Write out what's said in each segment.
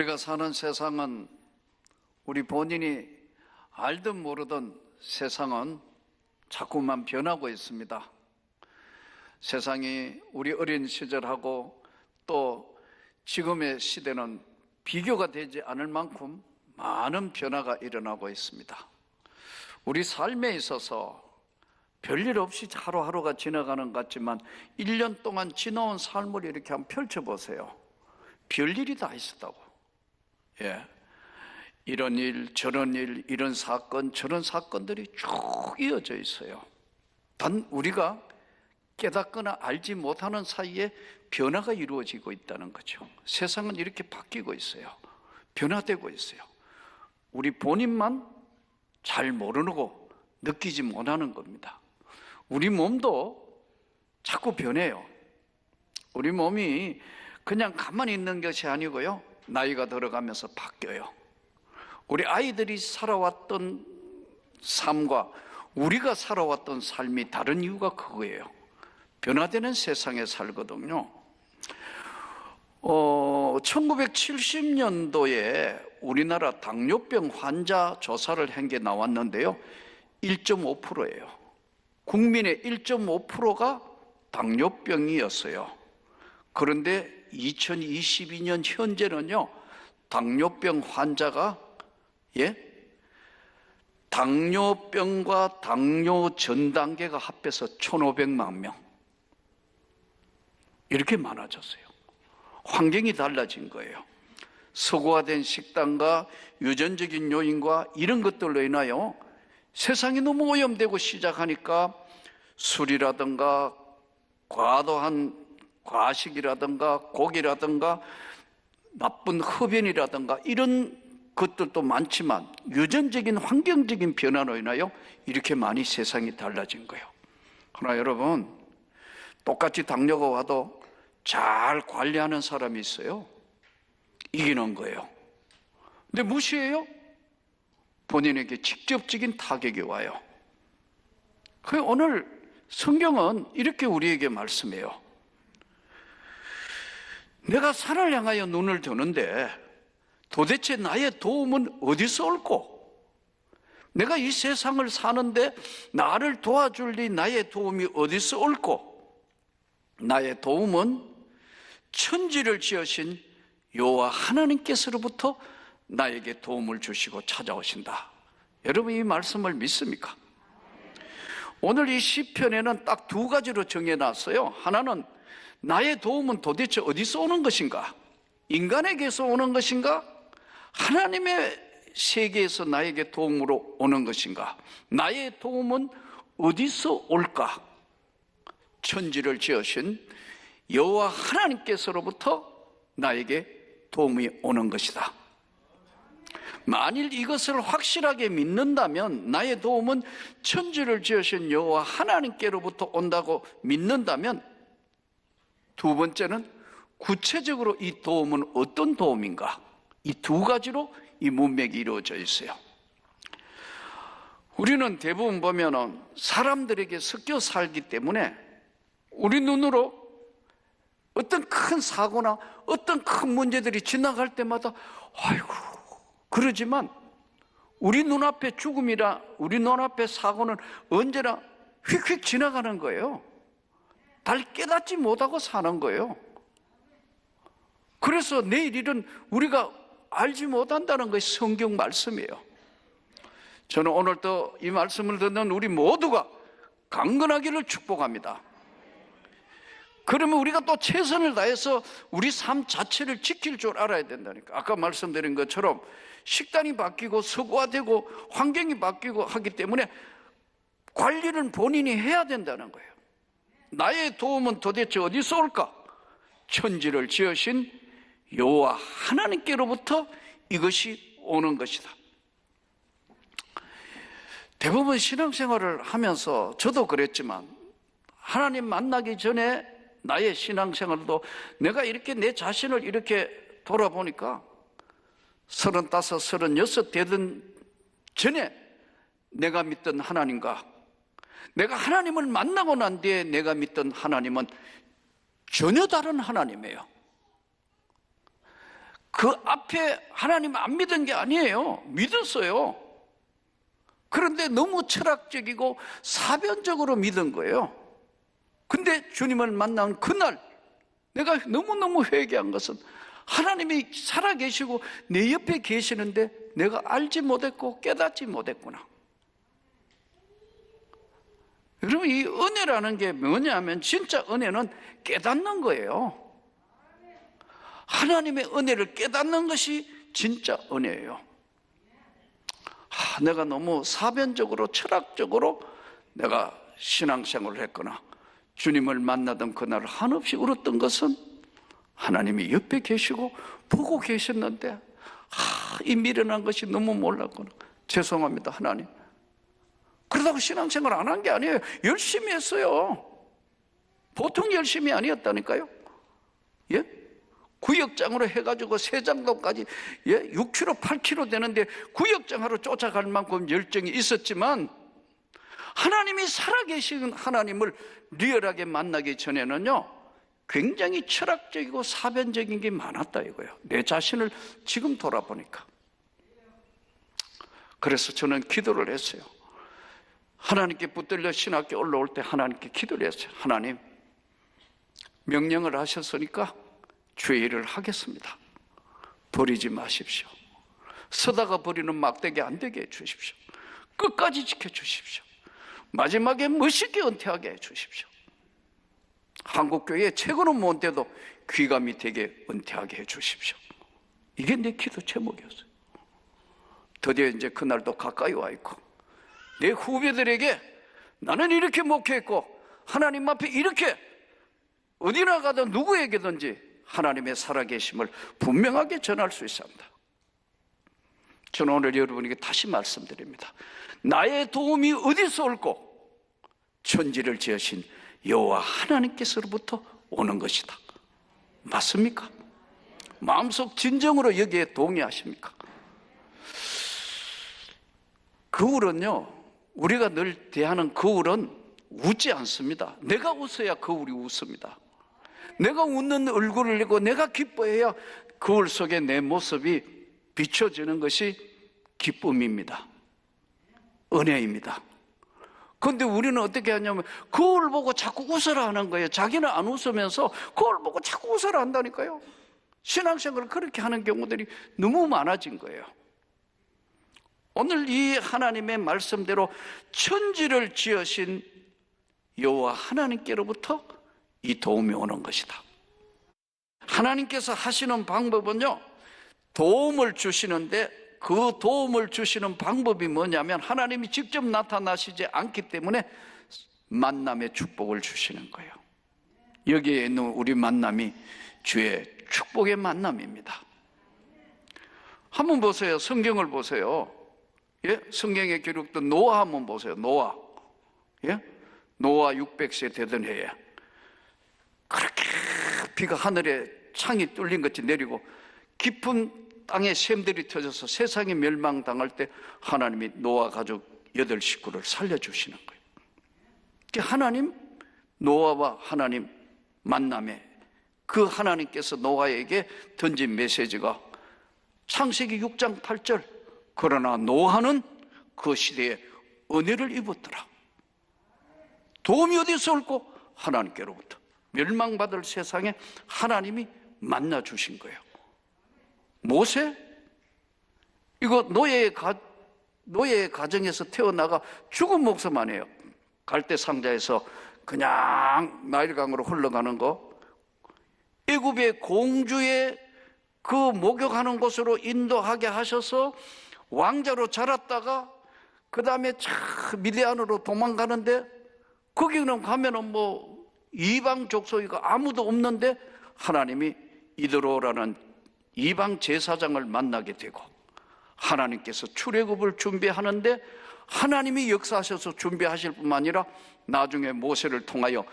우리가 사는 세상은 우리 본인이 알든 모르든 세상은 자꾸만 변하고 있습니다. 세상이 우리 어린 시절하고 또 지금의 시대는 비교가 되지 않을 만큼 많은 변화가 일어나고 있습니다. 우리 삶에 있어서 별일 없이 하루하루가 지나가는 것 같지만 1년 동안 지나온 삶을 이렇게 한번 펼쳐보세요. 별일이 다 있었다고. 이런 일, 저런 일, 이런 사건, 저런 사건들이 쭉 이어져 있어요. 단 우리가 깨닫거나 알지 못하는 사이에 변화가 이루어지고 있다는 거죠. 세상은 이렇게 바뀌고 있어요. 변화되고 있어요. 우리 본인만 잘 모르고 느끼지 못하는 겁니다. 우리 몸도 자꾸 변해요. 우리 몸이 그냥 가만히 있는 것이 아니고요, 나이가 들어가면서 바뀌어요. 우리 아이들이 살아왔던 삶과 우리가 살아왔던 삶이 다른 이유가 그거예요. 변화되는 세상에 살거든요. 1970년도에 우리나라 당뇨병 환자 조사를 한 게 나왔는데요, 1.5%예요. 국민의 1.5%가 당뇨병이었어요. 그런데 2022년 현재는요, 당뇨병 환자가 당뇨병과 당뇨 전 단계가 합해서 1,500만 명, 이렇게 많아졌어요. 환경이 달라진 거예요. 서구화된 식단과 유전적인 요인과 이런 것들로 인하여 세상이 너무 오염되고 시작하니까 술이라든가 과도한 과식이라든가 고기라든가 나쁜 흡연이라든가 이런 것들도 많지만 유전적인 환경적인 변화로 인하여 이렇게 많이 세상이 달라진 거예요. 그러나 여러분, 똑같이 당뇨가 와도 잘 관리하는 사람이 있어요. 이기는 거예요. 근데 무시해요? 본인에게 직접적인 타격이 와요. 그래서 오늘 성경은 이렇게 우리에게 말씀해요. 내가 산을 향하여 눈을 드는데 도대체 나의 도움은 어디서 올꼬? 내가 이 세상을 사는데 나를 도와줄 리 나의 도움이 어디서 올꼬? 나의 도움은 천지를 지으신 여호와 하나님께서로부터 나에게 도움을 주시고 찾아오신다. 여러분, 이 말씀을 믿습니까? 오늘 이 시편에는 딱 두 가지로 정해놨어요. 하나는 나의 도움은 도대체 어디서 오는 것인가? 인간에게서 오는 것인가? 하나님의 세계에서 나에게 도움으로 오는 것인가? 나의 도움은 어디서 올까? 천지를 지으신 여호와 하나님께서로부터 나에게 도움이 오는 것이다. 만일 이것을 확실하게 믿는다면, 나의 도움은 천지를 지으신 여호와 하나님께로부터 온다고 믿는다면, 두 번째는 구체적으로 이 도움은 어떤 도움인가? 이 두 가지로 이 문맥이 이루어져 있어요. 우리는 대부분 보면은 사람들에게 섞여 살기 때문에 우리 눈으로 어떤 큰 사고나 어떤 큰 문제들이 지나갈 때마다 아이고 그러지만, 우리 눈앞에 죽음이라 우리 눈앞에 사고는 언제나 휙휙 지나가는 거예요. 달 깨닫지 못하고 사는 거예요. 그래서 내일 일은 우리가 알지 못한다는 것이 성경 말씀이에요. 저는 오늘 또 이 말씀을 듣는 우리 모두가 강건하기를 축복합니다. 그러면 우리가 또 최선을 다해서 우리 삶 자체를 지킬 줄 알아야 된다니까. 아까 말씀드린 것처럼 식단이 바뀌고 서구화되고 환경이 바뀌고 하기 때문에 관리는 본인이 해야 된다는 거예요. 나의 도움은 도대체 어디서 올까? 천지를 지으신 여호와 하나님께로부터 이것이 오는 것이다. 대부분 신앙생활을 하면서 저도 그랬지만, 하나님 만나기 전에 나의 신앙생활도 내가 이렇게 내 자신을 이렇게 돌아보니까 35, 36 되던 전에 내가 믿던 하나님과 내가 하나님을 만나고 난 뒤에 내가 믿던 하나님은 전혀 다른 하나님이에요. 그 앞에 하나님 안 믿은 게 아니에요. 믿었어요. 그런데 너무 철학적이고 사변적으로 믿은 거예요. 근데 주님을 만난 그날 내가 너무너무 회개한 것은 하나님이 살아계시고 내 옆에 계시는데 내가 알지 못했고 깨닫지 못했구나. 여러분, 이 은혜라는 게 뭐냐면 진짜 은혜는 깨닫는 거예요. 하나님의 은혜를 깨닫는 것이 진짜 은혜예요. 내가 너무 사변적으로 철학적으로 내가 신앙생활을 했거나 주님을 만나던 그날 한없이 울었던 것은 하나님이 옆에 계시고 보고 계셨는데 이 미련한 것이 너무 몰랐구나. 죄송합니다, 하나님. 그러다가 신앙생활 안 한 게 아니에요. 열심히 했어요. 보통 열심히 아니었다니까요. 예? 구역장으로 해가지고 세장동까지 6km, 8km 되는데 구역장하러 쫓아갈 만큼 열정이 있었지만 하나님이 살아계신 하나님을 리얼하게 만나기 전에는요 굉장히 철학적이고 사변적인 게 많았다 이거예요. 내 자신을 지금 돌아보니까. 그래서 저는 기도를 했어요. 하나님께 붙들려 신학교 올라올 때 하나님께 기도를 했어요. 하나님, 명령을 하셨으니까 주의 일을 하겠습니다. 버리지 마십시오. 서다가 버리는 막대기 안 되게 해주십시오. 끝까지 지켜주십시오. 마지막에 멋있게 은퇴하게 해주십시오. 한국교회 최고는 못돼도 귀감이 되게 은퇴하게 해주십시오. 이게 내 기도 제목이었어요. 드디어 이제 그날도 가까이 와 있고 내 후배들에게 나는 이렇게 목회했고 하나님 앞에 이렇게 어디나 가든 누구에게든지 하나님의 살아계심을 분명하게 전할 수 있습니다. 저는 오늘 여러분에게 다시 말씀드립니다. 나의 도움이 어디서 올고 천지를 지으신 여호와 하나님께서로부터 오는 것이다. 맞습니까? 마음속 진정으로 여기에 동의하십니까? 거울은요, 우리가 늘 대하는 거울은 웃지 않습니다. 내가 웃어야 거울이 웃습니다. 내가 웃는 얼굴을 내고 내가 기뻐해야 거울 속에 내 모습이 비춰지는 것이 기쁨입니다. 은혜입니다. 그런데 우리는 어떻게 하냐면 거울 보고 자꾸 웃어라 하는 거예요. 자기는 안 웃으면서 거울 보고 자꾸 웃어라 한다니까요. 신앙생활을 그렇게 하는 경우들이 너무 많아진 거예요. 오늘 이 하나님의 말씀대로 천지를 지으신 여호와 하나님께로부터 이 도움이 오는 것이다. 하나님께서 하시는 방법은요, 도움을 주시는데 그 도움을 주시는 방법이 뭐냐면 하나님이 직접 나타나시지 않기 때문에 만남의 축복을 주시는 거예요. 여기에 있는 우리 만남이 주의 축복의 만남입니다. 한번 보세요. 성경을 보세요. 성경에 기록된 노아 한번 보세요. 노아. 노아 600세 되던 해에 그렇게 비가 하늘에 창이 뚫린 것이 내리고 깊은 땅에 샘들이 터져서 세상이 멸망당할 때 하나님이 노아 가족 8식구를 살려주시는 거예요. 하나님, 노아와 하나님 만남에 그 하나님께서 노아에게 던진 메시지가 창세기 6장 8절 그러나 노아는 그 시대에 은혜를 입었더라. 도움이 어디서 올고? 하나님께로부터. 멸망받을 세상에 하나님이 만나 주신 거예요. 모세? 이거 노예의 가정에서 태어나가 죽은 목숨 아니에요. 갈대 상자에서 그냥 나일강으로 흘러가는 거. 애굽의 공주의 그 목욕하는 곳으로 인도하게 하셔서 왕자로 자랐다가 그 다음에 미디안으로 도망가는데 거기는 가면은 이방 족속이가 아무도 없는데 하나님이 이드로라는 이방 제사장을 만나게 되고 하나님께서 출애굽을 준비하는데 하나님이 역사하셔서 준비하실 뿐만 아니라 나중에 모세를 통하여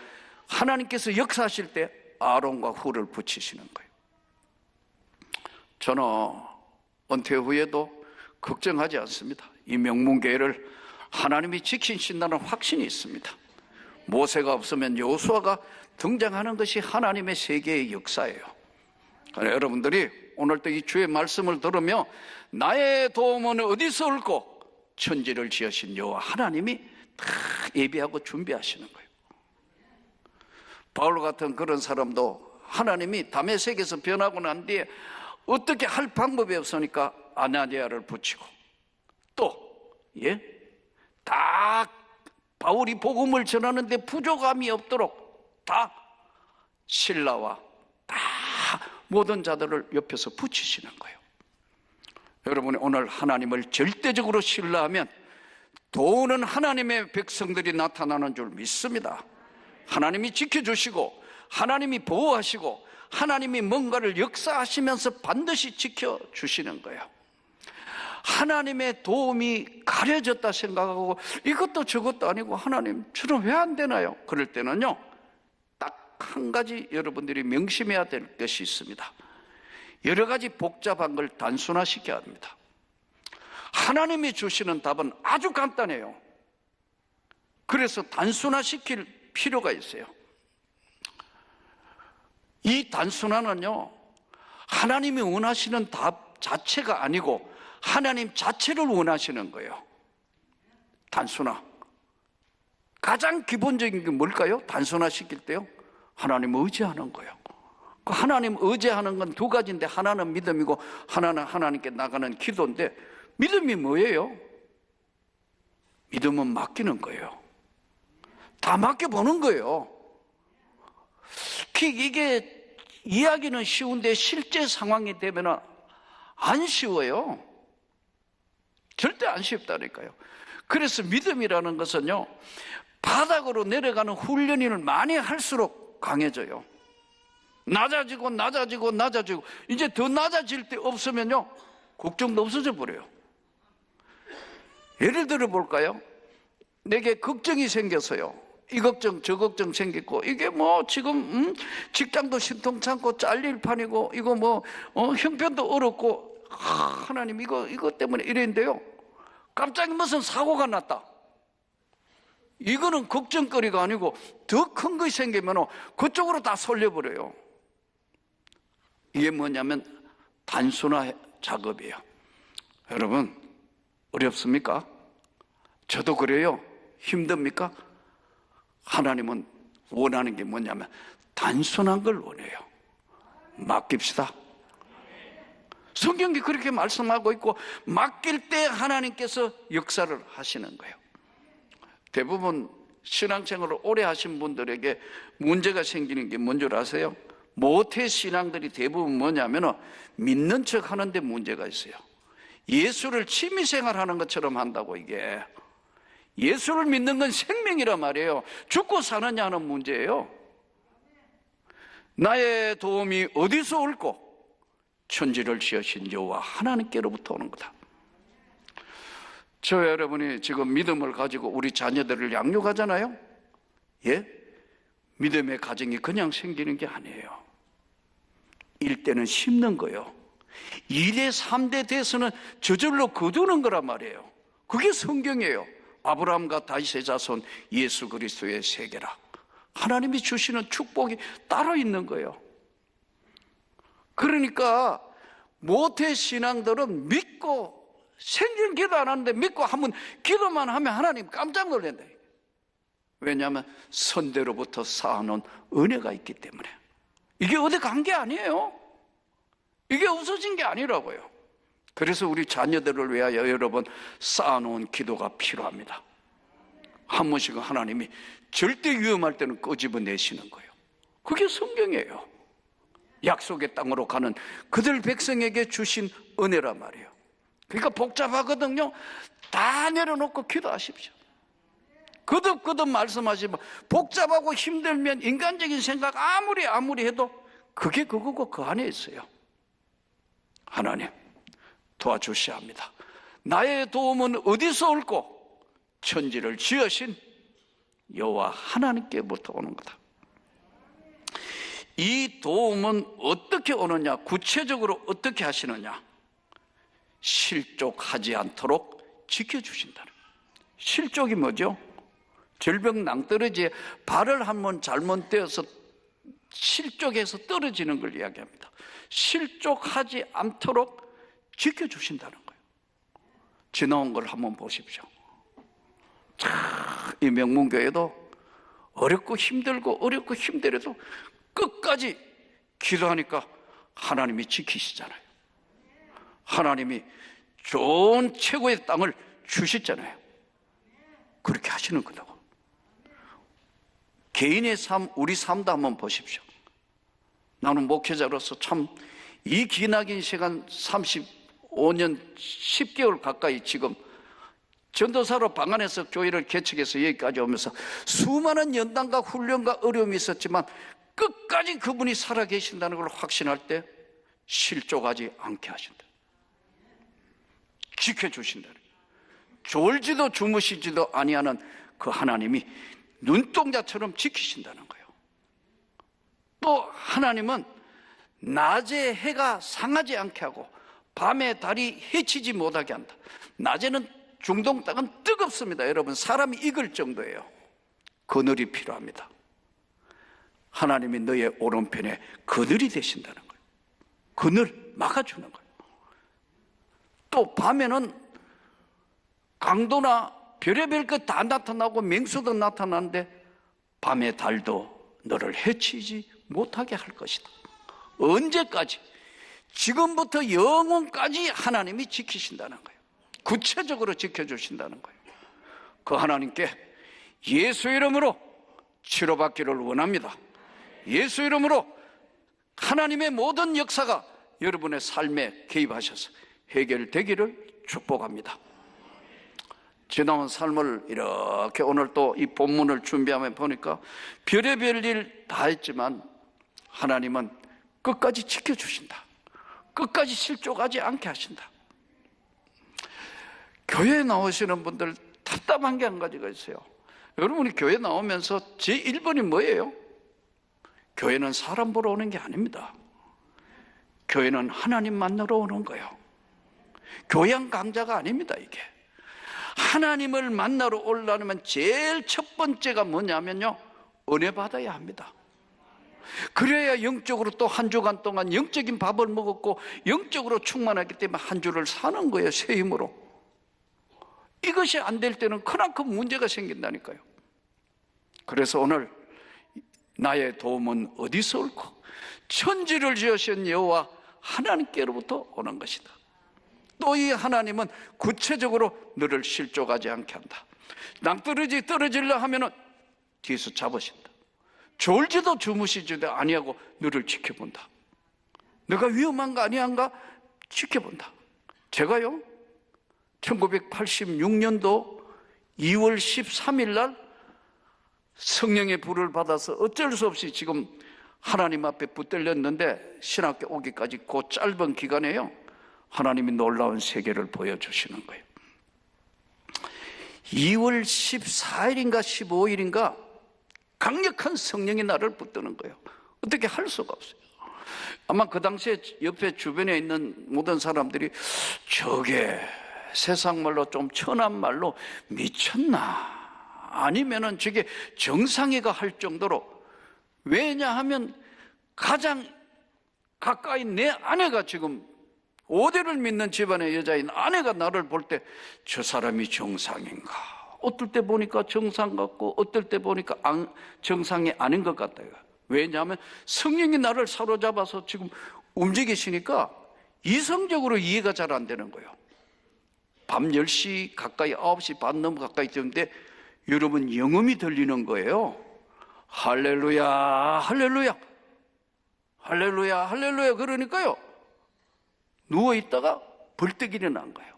하나님께서 역사하실 때 아론과 훌을 붙이시는 거예요. 저는 은퇴 후에도 걱정하지 않습니다. 이 명문교회를 하나님이 지키신다는 확신이 있습니다. 모세가 없으면 여호수아가 등장하는 것이 하나님의 세계의 역사예요. 여러분들이 오늘도 이 주의 말씀을 들으며 나의 도움은 어디서 올고 천지를 지으신 여호와 하나님이 다 예비하고 준비하시는 거예요. 바울 같은 그런 사람도 하나님이 다메섹에서 변하고 난 뒤에 어떻게 할 방법이 없으니까 아나니아를 붙이고 다 바울이 복음을 전하는데 부족함이 없도록 다 신라와 다 모든 자들을 옆에서 붙이시는 거예요. 여러분이 오늘 하나님을 절대적으로 신뢰하면 도우는 하나님의 백성들이 나타나는 줄 믿습니다. 하나님이 지켜주시고 하나님이 보호하시고 하나님이 뭔가를 역사하시면서 반드시 지켜주시는 거예요. 하나님의 도움이 가려졌다 생각하고 이것도 저것도 아니고 하나님 저는 왜 안 되나요? 그럴 때는요, 딱 한 가지 여러분들이 명심해야 될 것이 있습니다. 여러 가지 복잡한 걸 단순화시켜야 합니다. 하나님이 주시는 답은 아주 간단해요. 그래서 단순화시킬 필요가 있어요. 이 단순화는요, 하나님이 원하시는 답 자체가 아니고 하나님 자체를 원하시는 거예요. 단순화. 가장 기본적인 게 뭘까요? 단순화시킬 때요, 하나님 의지하는 거예요. 하나님 의지하는 건 두 가지인데, 하나는 믿음이고 하나는 하나님께 나가는 기도인데, 믿음이 뭐예요? 믿음은 맡기는 거예요. 다 맡겨보는 거예요. 이게 이야기는 쉬운데 실제 상황이 되면 안 쉬워요. 절대 안 쉽다니까요. 그래서 믿음이라는 것은요, 바닥으로 내려가는 훈련을 많이 할수록 강해져요. 낮아지고 이제 더 낮아질 때 없으면요, 걱정도 없어져 버려요. 예를 들어 볼까요? 내게 걱정이 생겨서요, 이 걱정 저 걱정 생겼고, 이게 뭐 지금 직장도 신통찮고 잘릴 판이고, 이거 형편도 어렵고, 하나님 이거 때문에 이랬는데요, 갑자기 무슨 사고가 났다. 이거는 걱정거리가 아니고 더 큰 것이 생기면 그쪽으로 다 쏠려버려요. 이게 뭐냐면 단순화 작업이에요. 여러분, 어렵습니까? 저도 그래요. 힘듭니까? 하나님은 원하는 게 뭐냐면 단순한 걸 원해요. 맡깁시다. 성경이 그렇게 말씀하고 있고, 맡길 때 하나님께서 역사를 하시는 거예요. 대부분 신앙생활을 오래 하신 분들에게 문제가 생기는 게 뭔 줄 아세요? 모태 신앙들이 대부분 뭐냐면 믿는 척 하는데 문제가 있어요. 예수를 취미생활 하는 것처럼 한다고. 이게 예수를 믿는 건 생명이란 말이에요. 죽고 사느냐 하는 문제예요. 나의 도움이 어디서 올고 천지를 지으신 여호와 하나님께로부터 오는 거다. 저 여러분이 지금 믿음을 가지고 우리 자녀들을 양육하잖아요. 믿음의 가정이 그냥 생기는 게 아니에요. 1대는 심는 거예요. 2대 3대 돼서는 저절로 거두는 거란 말이에요. 그게 성경이에요. 아브라함과 다윗의 자손 예수 그리스도의 세계라. 하나님이 주시는 축복이 따로 있는 거예요. 그러니까 모태 신앙들은 믿고 생전 기도 안 하는데 믿고 한번 기도만 하면 하나님 깜짝 놀란다. 왜냐하면 선대로부터 쌓아놓은 은혜가 있기 때문에. 이게 어디 간 게 아니에요. 이게 없어진 게 아니라고요. 그래서 우리 자녀들을 위하여 여러분 쌓아놓은 기도가 필요합니다. 한 번씩은 하나님이 절대 위험할 때는 끄집어내시는 거예요. 그게 성경이에요. 약속의 땅으로 가는 그들 백성에게 주신 은혜란 말이에요. 그러니까 복잡하거든요. 다 내려놓고 기도하십시오. 거듭거듭 말씀하시면, 복잡하고 힘들면 인간적인 생각 아무리 해도 그게 그거고 그 안에 있어요. 하나님 도와주셔야 합니다. 나의 도움은 어디서 올고 천지를 지으신 여호와 하나님께부터 오는 거다. 이 도움은 어떻게 오느냐, 구체적으로 어떻게 하시느냐, 실족하지 않도록 지켜주신다는. 실족이 뭐죠? 절벽 낭떠러지에 발을 한번 잘못 떼어서 실족해서 떨어지는 걸 이야기합니다. 실족하지 않도록 지켜주신다는 거예요. 지나온 걸 한번 보십시오. 참, 이 명문교회도 어렵고 힘들어도 끝까지 기도하니까 하나님이 지키시잖아요. 하나님이 좋은 최고의 땅을 주시잖아요. 그렇게 하시는 거라고. 개인의 삶, 우리 삶도 한번 보십시오. 나는 목회자로서 참 이 기나긴 시간 35년 10개월 가까이 지금 전도사로 방안에서 교회를 개척해서 여기까지 오면서 수많은 연단과 훈련과 어려움이 있었지만 끝까지 그분이 살아계신다는 걸 확신할 때 실족하지 않게 하신다. 지켜주신다. 졸지도 주무시지도 아니하는 그 하나님이 눈동자처럼 지키신다는 거예요. 또 하나님은 낮에 해가 상하지 않게 하고 밤에 달이 해치지 못하게 한다. 낮에는 중동 땅은 뜨겁습니다. 여러분, 사람이 익을 정도예요. 그늘이 필요합니다. 하나님이 너의 오른편에 그늘이 되신다는 거예요. 그늘 막아주는 거예요. 또 밤에는 강도나 별의별 것 다 나타나고 맹수도 나타나는데 밤에 달도 너를 해치지 못하게 할 것이다. 언제까지? 지금부터 영원까지 하나님이 지키신다는 거예요. 구체적으로 지켜주신다는 거예요. 그 하나님께 예수 이름으로 치료받기를 원합니다. 예수 이름으로 하나님의 모든 역사가 여러분의 삶에 개입하셔서 해결되기를 축복합니다. 지나온 삶을 이렇게 오늘 또 이 본문을 준비하며 보니까 별의별 일 다 했지만 하나님은 끝까지 지켜주신다. 끝까지 실족하지 않게 하신다. 교회에 나오시는 분들 답답한 게 한 가지가 있어요. 여러분이 교회 나오면서 제 1번이 뭐예요? 교회는 사람 보러 오는 게 아닙니다. 교회는 하나님 만나러 오는 거예요. 교양 강좌가 아닙니다. 이게 하나님을 만나러 오려면 제일 첫 번째가 뭐냐면요, 은혜 받아야 합니다. 그래야 영적으로 또 한 주간 동안 영적인 밥을 먹었고 영적으로 충만하기 때문에 한 주를 사는 거예요. 새 힘으로. 이것이 안 될 때는 크나큰 문제가 생긴다니까요. 그래서 오늘 나의 도움은 어디서 올고 천지를 지으신 여호와 하나님께로부터 오는 것이다. 또 이 하나님은 구체적으로 너를 실족하지 않게 한다. 낭떠러지 떨어지려 하면은 뒤에서 잡으신다. 졸지도 주무시지도 아니하고 너를 지켜본다. 너가 위험한가 아니한가 지켜본다. 제가요 1986년도 2월 13일 날 성령의 불을 받아서 어쩔 수 없이 지금 하나님 앞에 붙들렸는데 신학교 오기까지 그 짧은 기간에요 하나님이 놀라운 세계를 보여주시는 거예요. 2월 14일인가 15일인가 강력한 성령이 나를 붙드는 거예요. 어떻게 할 수가 없어요. 아마 그 당시에 옆에 주변에 있는 모든 사람들이 저게 세상 말로 좀 천한 말로 미쳤나 아니면은 저게 정상이가 할 정도로, 왜냐하면 가장 가까이 내 아내가 지금 5대를 믿는 집안의 여자인 아내가 나를 볼 때 저 사람이 정상인가, 어떨 때 보니까 정상 같고 어떨 때 보니까 정상이 아닌 것 같아요. 왜냐하면 성령이 나를 사로잡아서 지금 움직이시니까 이성적으로 이해가 잘 안 되는 거예요. 밤 10시 가까이 9시 반 넘어 가까이 되는데 여러분 영음이 들리는 거예요. 할렐루야 할렐루야 할렐루야 할렐루야. 그러니까요 누워있다가 벌떡 일어난 거예요.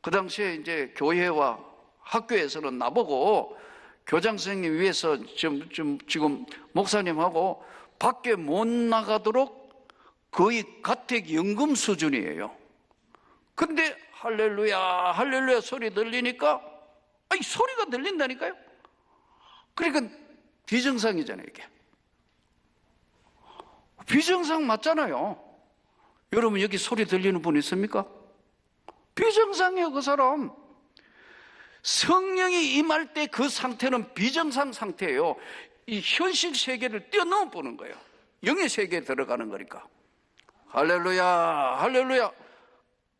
그 당시에 이제 교회와 학교에서는 나보고 교장 선생님 위해서 지금 목사님하고 밖에 못 나가도록 거의 가택연금 수준이에요. 근데 할렐루야 할렐루야 소리 들리니까, 아니 소리가 들린다니까요. 그러니까 비정상이잖아요. 이게 비정상 맞잖아요. 여러분 여기 소리 들리는 분 있습니까? 비정상이에요. 그 사람 성령이 임할 때 그 상태는 비정상 상태예요. 이 현실 세계를 뛰어넘어 보는 거예요. 영의 세계에 들어가는 거니까. 할렐루야, 할렐루야.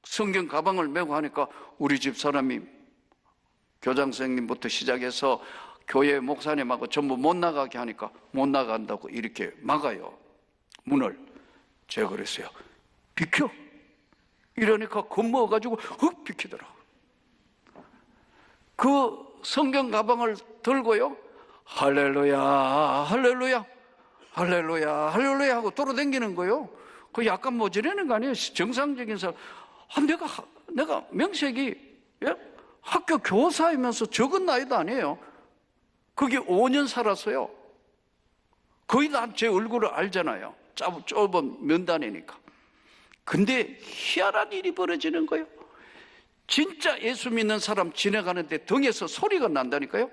성경 가방을 메고 하니까 우리 집 사람이 교장 선생님부터 시작해서 교회 목사님하고 전부 못 나가게 하니까 못 나간다고 이렇게 막아요, 문을. 제가 그랬어요. 비켜. 이러니까 겁먹어가지고 훅 비키더라고요. 그 성경 가방을 들고요, 할렐루야, 할렐루야, 할렐루야, 할렐루야 하고 돌아다니는 거예요. 그 약간 모자라는 거 아니에요? 정상적인 사람. 내가 명색이, 예? 학교 교사이면서 적은 나이도 아니에요. 거기 5년 살았어요. 거의 다 제 얼굴을 알잖아요. 좁은 면단이니까. 근데 희한한 일이 벌어지는 거예요. 진짜 예수 믿는 사람 지나가는데 등에서 소리가 난다니까요.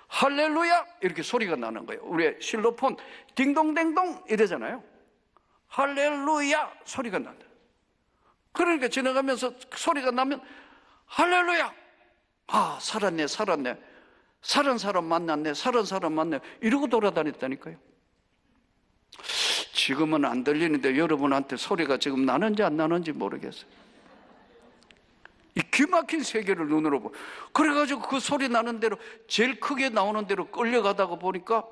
할렐루야 이렇게 소리가 나는 거예요. 우리 실로폰 딩동댕동 이러잖아요. 할렐루야 소리가 난다. 그러니까 지나가면서 소리가 나면 할렐루야, 아 살았네, 살았네, 살은 사람 만났네, 살은 사람 만났네, 이러고 돌아다녔다니까요. 지금은 안 들리는데 여러분한테 소리가 지금 나는지 안 나는지 모르겠어요. 이 기막힌 세계를 눈으로 보고, 그래가지고 그 소리 나는 대로 제일 크게 나오는 대로 끌려가다가 보니까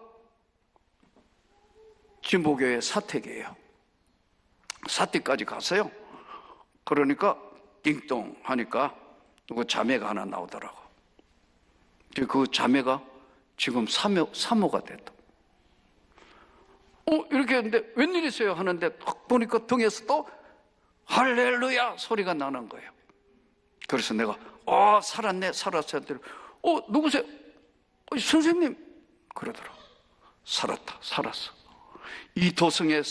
진보교회 사택이에요. 사택까지 갔어요. 그러니까 띵동 하니까 그 자매가 하나 나오더라고. 그 자매가 지금 사모가 됐다. 이렇게 했는데 웬일이세요 하는데 딱 보니까 등에서 또 할렐루야 소리가 나는 거예요. 그래서 내가 살았네, 살았어요. 누구세요? 선생님. 그러더라고. 살았다, 살았어. 이 도성에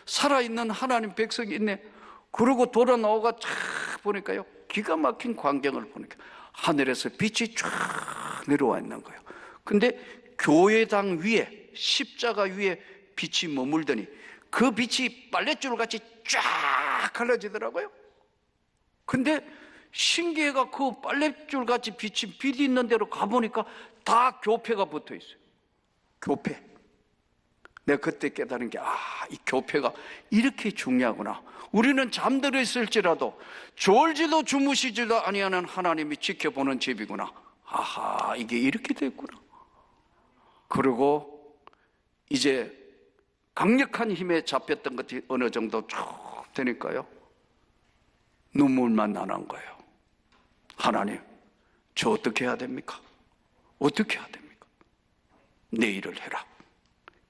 살아있는 하나님 백성이 있네. 그러고 돌아 나오가 쫙 보니까요, 기가 막힌 광경을 보니까 하늘에서 빛이 쫙 내려와 있는 거예요. 근데 교회당 위에, 십자가 위에 빛이 머물더니 그 빛이 빨랫줄 같이 쫙 갈라지더라고요. 근데 신기해가 그 빨랫줄 같이 빛이 빛 있는 데로 가보니까 다 교패가 붙어 있어요. 교패. 내가 그때 깨달은 게, 이 교패가 이렇게 중요하구나. 우리는 잠들어 있을지라도 졸지도 주무시지도 아니하는 하나님이 지켜보는 집이구나. 아하, 이게 이렇게 됐구나. 그리고 이제 강력한 힘에 잡혔던 것이 어느 정도 쭉 되니까요, 눈물만 나는 거예요. 하나님, 저 어떻게 해야 됩니까? 어떻게 해야 됩니까? 내 일을 해라.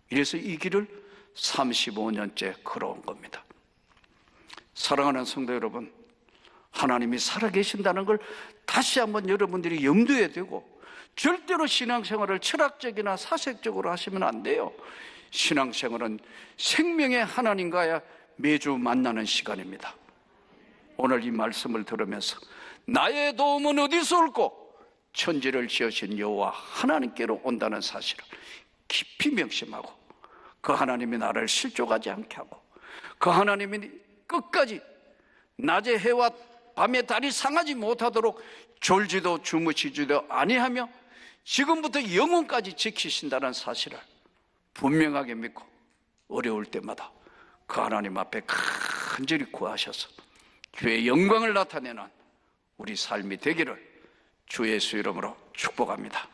이래서 이 길을 35년째 걸어온 겁니다. 사랑하는 성도 여러분, 하나님이 살아계신다는 걸 다시 한번 여러분들이 염두에 두고, 절대로 신앙생활을 철학적이나 사색적으로 하시면 안 돼요. 신앙생활은 생명의 하나님과야 매주 만나는 시간입니다. 오늘 이 말씀을 들으면서 나의 도움은 어디서 올꼬? 천지를 지으신 여호와 하나님께로 온다는 사실을 깊이 명심하고, 그 하나님이 나를 실족하지 않게 하고, 그 하나님이 끝까지 낮에 해와 밤에 달이 상하지 못하도록 졸지도 주무시지도 아니하며 지금부터 영원까지 지키신다는 사실을 분명하게 믿고, 어려울 때마다 그 하나님 앞에 간절히 구하셔서 주의 영광을 나타내는 우리 삶이 되기를 주 예수 이름으로 축복합니다.